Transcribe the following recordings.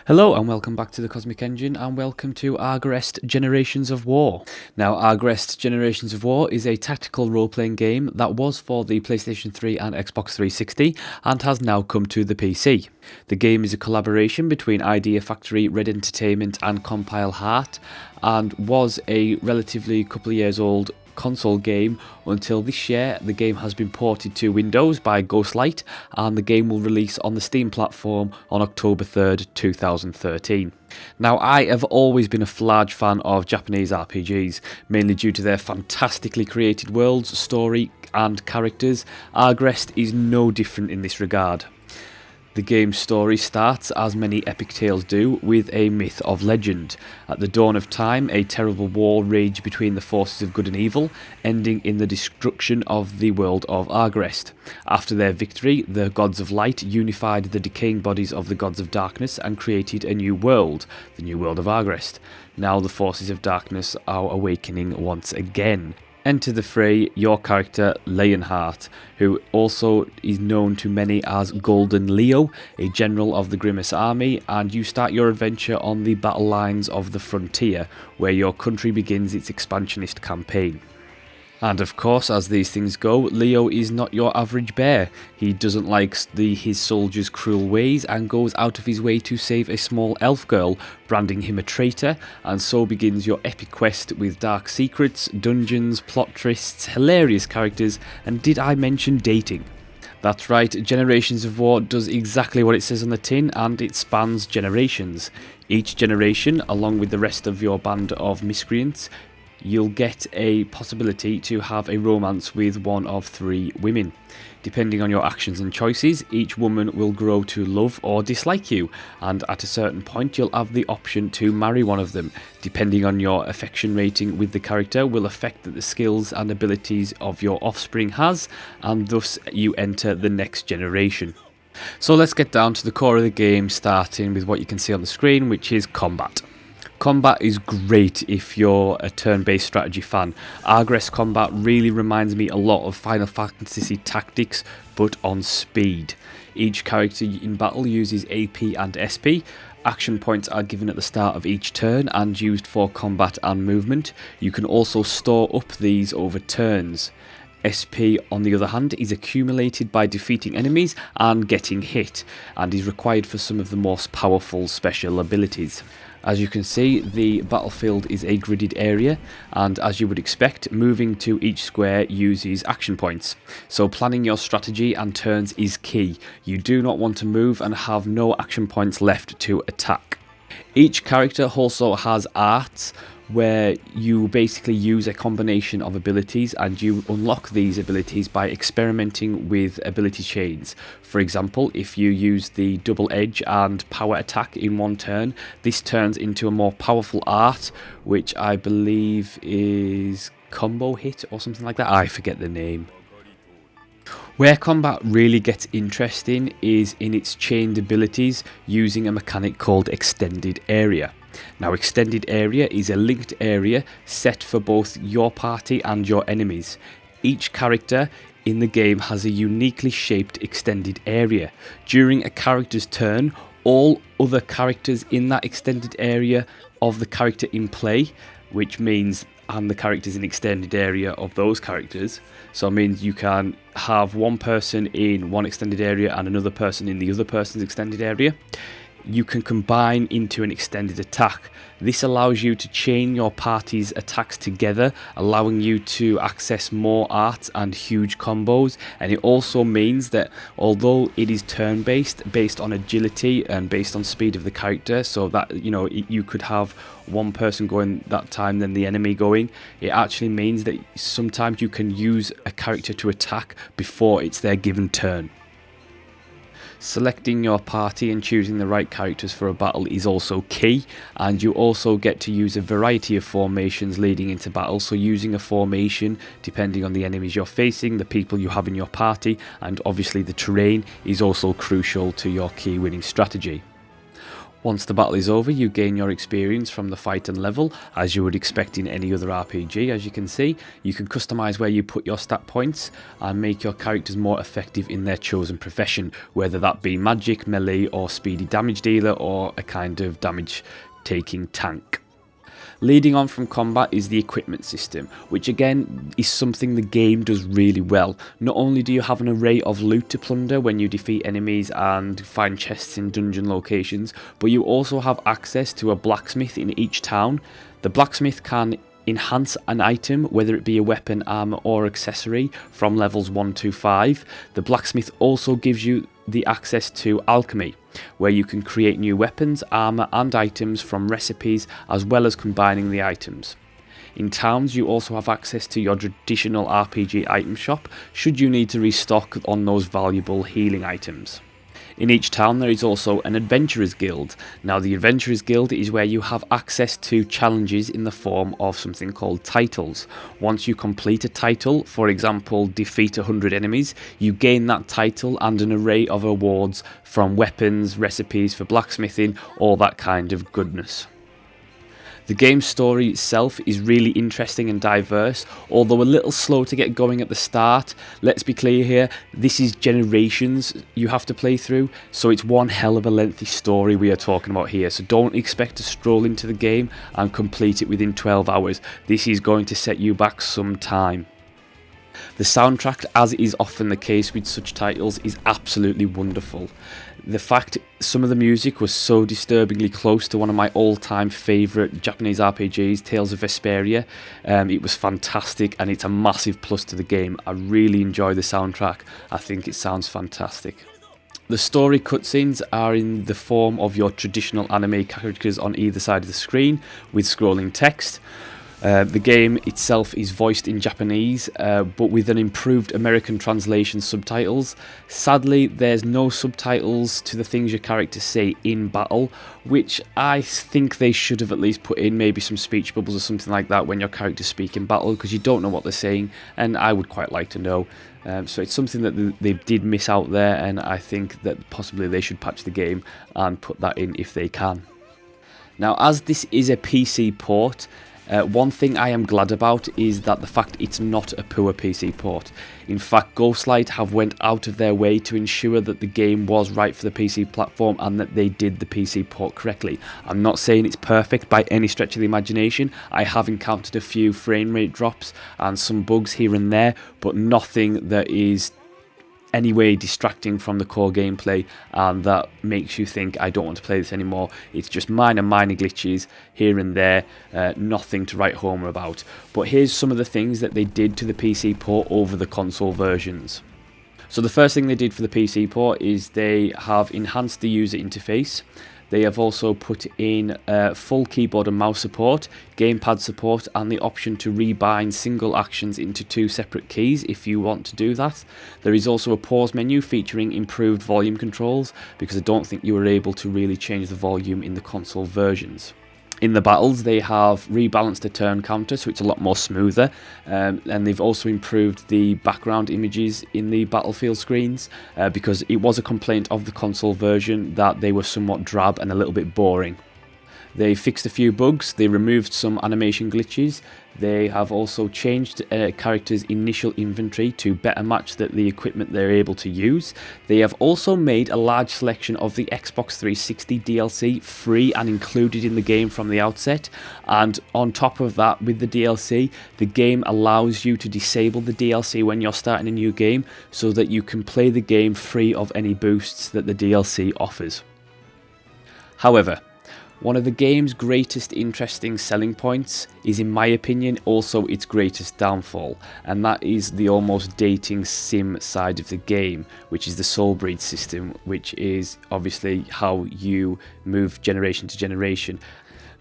Hello and welcome back to the Cosmic Engine and welcome to Agarest Generations of War. Now, Agarest Generations of War is a tactical role-playing game that was for the PlayStation 3 and Xbox 360 and has now come to the PC. The game is a collaboration between Idea Factory, Red Entertainment and Compile Heart and was a relatively couple of years old console game until this year. The game has been ported to Windows by Ghostlight and the game will release on the Steam platform on October 3rd, 2013. Now, I have always been a large fan of Japanese RPGs, mainly due to their fantastically created worlds, story and characters. Agarest is no different in this regard. The game's story starts, as many epic tales do, with a myth of legend. At the dawn of time, a terrible war raged between the forces of good and evil, ending in the destruction of the world of Agarest. After their victory, the gods of light unified the decaying bodies of the gods of darkness and created a new world, the new world of Agarest. Now the forces of darkness are awakening once again. Enter the fray your character Lionheart, who also is known to many as Golden Leo, a general of the Grimace army, and you start your adventure on the battle lines of the frontier, where your country begins its expansionist campaign. And of course, as these things go, Leo is not your average bear. He doesn't like his soldiers' cruel ways and goes out of his way to save a small elf girl, branding him a traitor, and so begins your epic quest with dark secrets, dungeons, plot twists, hilarious characters, and did I mention dating? That's right, Generations of War does exactly what it says on the tin, and it spans generations. Each generation, along with the rest of your band of miscreants, you'll get a possibility to have a romance with one of three women. Depending on your actions and choices, each woman will grow to love or dislike you, and at a certain point you'll have the option to marry one of them. Depending on your affection rating with the character will affect the skills and abilities of your offspring has, and thus you enter the next generation. So let's get down to the core of the game, starting with what you can see on the screen, which is combat. Combat is great if you're a turn-based strategy fan. Agarest combat really reminds me a lot of Final Fantasy Tactics, but on speed. Each character in battle uses AP and SP. Action points are given at the start of each turn and used for combat and movement. You can also store up these over turns. SP, on the other hand, is accumulated by defeating enemies and getting hit, and is required for some of the most powerful special abilities. As you can see, the battlefield is a gridded area, and as you would expect, moving to each square uses action points. So planning your strategy and turns is key. You do not want to move and have no action points left to attack. Each character also has arts, where you basically use a combination of abilities, and you unlock these abilities by experimenting with ability chains. For example, if you use the double edge and power attack in one turn, this turns into a more powerful art, which I believe is combo hit or something like that. I forget the name. Where combat really gets interesting is in its chained abilities using a mechanic called Extended Area. Now, Extended Area is a linked area set for both your party and your enemies. Each character in the game has a uniquely shaped extended area. During a character's turn, all other characters in that extended area of the character in play, which means and the characters in extended area of those characters. So it means you can have one person in one extended area and another person in the other person's extended area. You can combine into an extended attack. This allows you to chain your party's attacks together, allowing you to access more art and huge combos. And it also means that although it is turn-based, based on agility and based on speed of the character, so that you could have one person going that time, then the enemy going, it actually means that sometimes you can use a character to attack before it's their given turn. Selecting your party and choosing the right characters for a battle is also key, and you also get to use a variety of formations leading into battle. So using a formation depending on the enemies you're facing, the people you have in your party, and obviously the terrain is also crucial to your key winning strategy. Once the battle is over, you gain your experience from the fight and level, as you would expect in any other RPG. As you can see, you can customise where you put your stat points and make your characters more effective in their chosen profession, whether that be magic, melee or speedy damage dealer, or a kind of damage taking tank. Leading on from combat is the equipment system, which again is something the game does really well. Not only do you have an array of loot to plunder when you defeat enemies and find chests in dungeon locations, but you also have access to a blacksmith in each town. The blacksmith can enhance an item, whether it be a weapon, armor or accessory, from levels 1 to 5. The blacksmith also gives you the access to alchemy, where you can create new weapons, armor and items from recipes, as well as combining the items. In towns, you also have access to your traditional RPG item shop, should you need to restock on those valuable healing items. In each town there is also an Adventurers Guild. Now the Adventurers Guild is where you have access to challenges in the form of something called titles. Once you complete a title, for example defeat 100 enemies, you gain that title and an array of awards from weapons, recipes for blacksmithing, all that kind of goodness. The game's story itself is really interesting and diverse, although a little slow to get going at the start. Let's be clear here, this is Generations you have to play through, so it's one hell of a lengthy story we are talking about here, so don't expect to stroll into the game and complete it within 12 hours. This is going to set you back some time. The soundtrack, as is often the case with such titles, is absolutely wonderful. The fact some of the music was so disturbingly close to one of my all-time favourite Japanese RPGs, Tales of Vesperia, it was fantastic and it's a massive plus to the game. I really enjoy the soundtrack. I think it sounds fantastic. The story cutscenes are in the form of your traditional anime characters on either side of the screen with scrolling text. The game itself is voiced in Japanese, but with an improved American translation subtitles. Sadly, there's no subtitles to the things your characters say in battle, which I think they should have at least put in, maybe some speech bubbles or something like that when your characters speak in battle, because you don't know what they're saying, and I would quite like to know. So it's something that they did miss out there, and I think that possibly they should patch the game and put that in if they can. Now, as this is a PC port, one thing I am glad about is that the fact it's not a poor PC port. In fact, Ghostlight have went out of their way to ensure that the game was right for the PC platform and that they did the PC port correctly. I'm not saying it's perfect by any stretch of the imagination. I have encountered a few frame rate drops and some bugs here and there, but nothing that is anyway distracting from the core gameplay and that makes you think I don't want to play this anymore. It's just minor glitches here and there, nothing to write home about. But here's some of the things that they did to the PC port over the console versions. So the first thing they did for the PC port is they have enhanced the user interface. They have also put in full keyboard and mouse support, gamepad support, and the option to rebind single actions into 2 separate keys if you want to do that. There is also a pause menu featuring improved volume controls, because I don't think you were able to really change the volume in the console versions. In the battles, they have rebalanced the turn counter, so it's a lot more smoother, and they've also improved the background images in the battlefield screens, because it was a complaint of the console version that they were somewhat drab and a little bit boring. They fixed a few bugs, they removed some animation glitches, they have also changed characters' initial inventory to better match the equipment they're able to use. They have also made a large selection of the Xbox 360 DLC free and included in the game from the outset, and on top of that, with the DLC, the game allows you to disable the DLC when you're starting a new game so that you can play the game free of any boosts that the DLC offers. However, one of the game's greatest interesting selling points is, in my opinion, also its greatest downfall, and that is the almost dating sim side of the game, which is the soul breed system, which is obviously how you move generation to generation.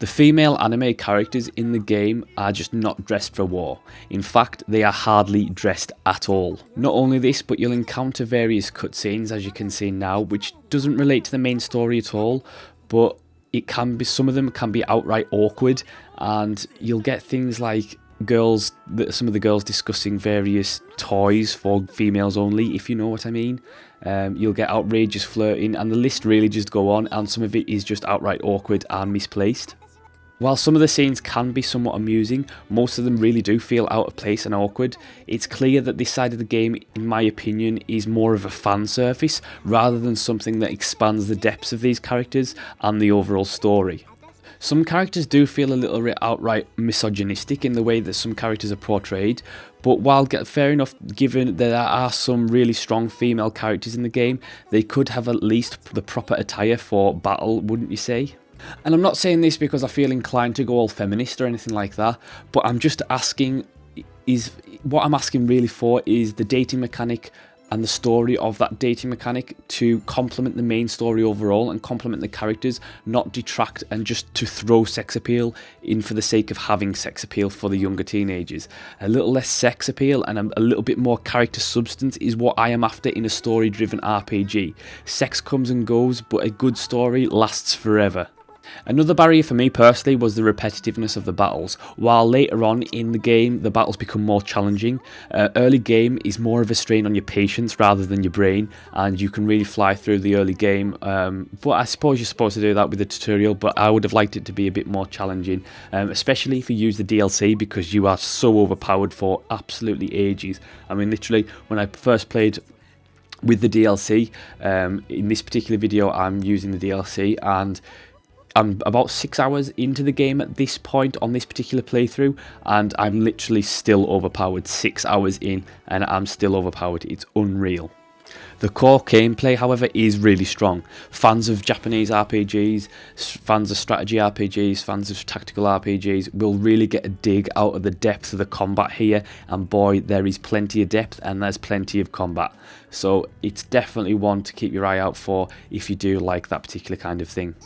The female anime characters in the game are just not dressed for war. In fact, they are hardly dressed at all. Not only this, but you'll encounter various cutscenes, as you can see now, which doesn't relate to the main story at all, but it can be, some of them can be outright awkward, and you'll get things like some of the girls discussing various toys for females only, if you know what I mean. You'll get outrageous flirting, and the list really just go on, and some of it is just outright awkward and misplaced. While some of the scenes can be somewhat amusing, most of them really do feel out of place and awkward. It's clear that this side of the game, in my opinion, is more of a fan service rather than something that expands the depths of these characters and the overall story. Some characters do feel a little bit outright misogynistic in the way that some characters are portrayed, but while fair enough, given there are some really strong female characters in the game, they could have at least the proper attire for battle, wouldn't you say? And I'm not saying this because I feel inclined to go all feminist or anything like that, but I'm just asking, what I'm asking really for is the dating mechanic and the story of that dating mechanic to complement the main story overall and complement the characters, not detract and just to throw sex appeal in for the sake of having sex appeal for the younger teenagers. A little less sex appeal and a little bit more character substance is what I am after in a story-driven RPG. Sex comes and goes, but a good story lasts forever. Another barrier for me personally was the repetitiveness of the battles. While later on in the game the battles become more challenging, early game is more of a strain on your patience rather than your brain, and you can really fly through the early game, but I suppose you're supposed to do that with the tutorial, but I would have liked it to be a bit more challenging, especially if you use the DLC, because you are so overpowered for absolutely ages. I mean, literally when I first played with the DLC, in this particular video I'm using the DLC, and I'm about 6 hours into the game at this point on this particular playthrough, and I'm literally still overpowered 6 hours in, and I'm still overpowered. It's unreal. The core gameplay, however, is really strong. Fans of Japanese RPGs, fans of strategy RPGs, fans of tactical RPGs will really get a dig out of the depth of the combat here, and boy, there is plenty of depth and there's plenty of combat. So it's definitely one to keep your eye out for if you do like that particular kind of thing.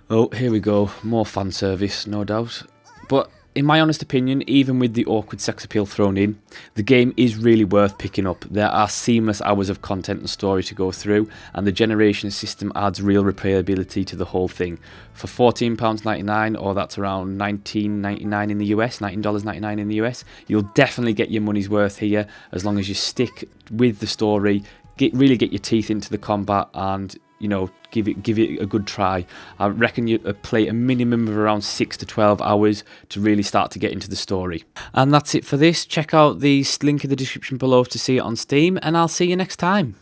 Oh, here we go, more fan service, no doubt. But in my honest opinion, even with the awkward sex appeal thrown in, the game is really worth picking up. There are seamless hours of content and story to go through, and the generation system adds real replayability to the whole thing. For £14.99, or that's around $19.99 in the US, $19.99 in the US, you'll definitely get your money's worth here, as long as you stick with the story, really get your teeth into the combat, and you know, give it a good try. I reckon you play a minimum of around 6 to 12 hours to really start to get into the story. And that's it for this. Check out the link in the description below to see it on Steam, and I'll see you next time.